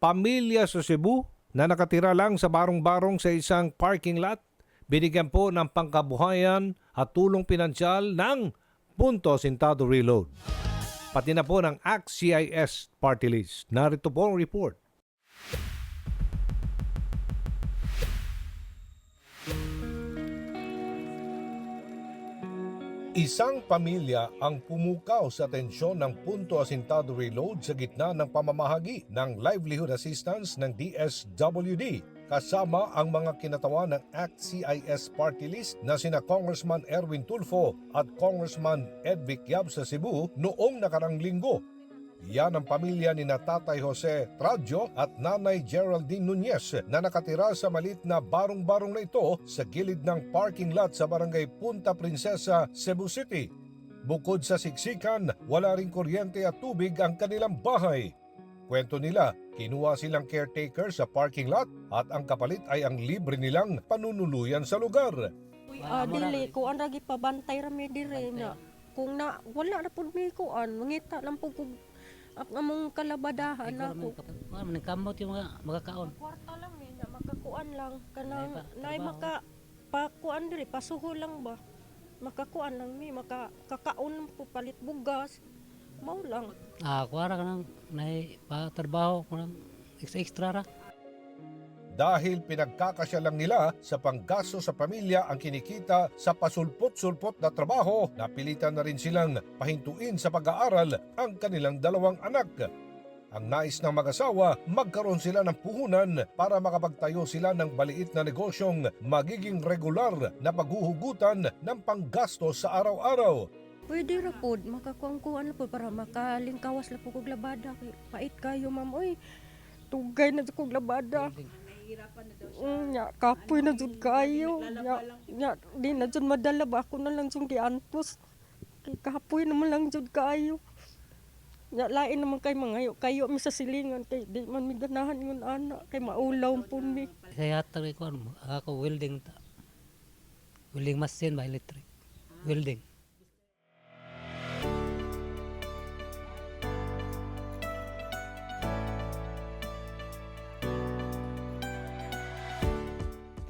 pamilya sa Cebu na nakatira lang sa barong-barong sa isang parking lot, binigyan po ng pangkabuhayan at tulong pinansyal ng Punto Asintado Reload. Pati na po ng ACT-CIS Party List. Narito po ang report. Isang pamilya ang pumukaw sa tensyon ng Punto Asintado Reload sa gitna ng pamamahagi ng livelihood assistance ng DSWD kasama ang mga kinatawan ng ACT-CIS Party List na sina Congressman Erwin Tulfo at Congressman Ed Vicquiab sa Cebu noong nakarang linggo. Yan ang pamilya ni Tatay Jose Tradyo at Nanay Geraldine Nunez na nakatira sa malit na barong-barong na ito sa gilid ng parking lot sa barangay Punta Princesa, Cebu City. Bukod sa siksikan, wala ring kuryente at tubig ang kanilang bahay. Kwento nila, kinuha silang caretaker sa parking lot at ang kapalit ay ang libre nilang panunuluyan sa lugar. Dili ko ang ragi pabantay rami dire na kung na wala na pud mi kuan mangita lang pud ang among kalabadahan ako. Nagkamot yung mga magkakaon. Kwarta lang na makakuan lang kanang nay maka pakuan dire pasuho lang ba. Makakuan lang mi makakaon po palit bugas. Mao lang. Kuwara ka nang patrabaho ko ng extra ra. Dahil pinagkakasya lang nila sa panggasto sa pamilya ang kinikita sa pasulpot-sulpot na trabaho, napilitan na rin silang pahintuin sa pag-aaral ang kanilang dalawang anak. Ang nais ng mag-asawa, magkaroon sila ng puhunan para makapagtayo sila ng maliit na negosyong magiging regular na paghuhugutan ng panggasto sa araw-araw. Pwede ra pod makakuan po para makalingkawas la po kog labada kay pait kayo ma'am oy. Tugay na kog labada. Nya kapoy na jud kayo. Nya di na jud madala ba ako na lang jud giantos. Kay kapoy naman lang jud kayo. Nya lain naman kay mangayo kayo mi sa silingan kay di man mi ganahan ngon ana kay maulaw pud mi. Kaya tatag ko ako welding machine ba electric. Welding.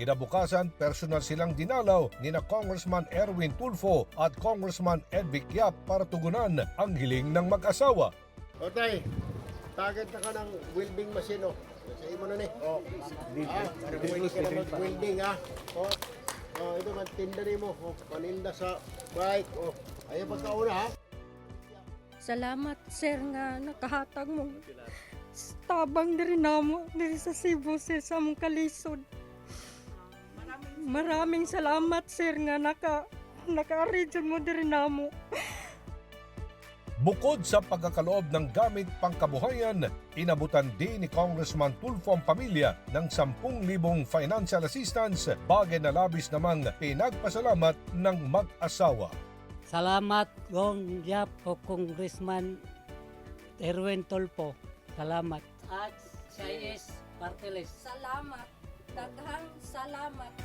Kinabukasan, personal silang dinalaw ni na Congressman Erwin Tulfo at Congressman Ed Vicquiab para tugunan ang hiling ng mag-asawa. O tay, target na ka ng welding machine o. Sa imo na ni. O, para pwede ka na mag-welding ha. O, ito man tindari mo. O, paninda sa bike. O, ayaw pagkauna ha. Salamat sir nga nakahatag mo. Tabang diri namo diri sa Cebu sir sa among kalisod. Maraming salamat sir nga naka-region mo diri namo. Bukod sa pagkakaloob ng gamit pangkabuhayan, inabutan din ni Congressman Tulfo ang pamilya ng 10,000 financial assistance, bagay na labis namang pinagpasalamat ng mag-asawa. Salamat Gong Jap o Congressman Erwin Tulfo. Salamat. At CIS Party List. Salamat. Daghang salamat.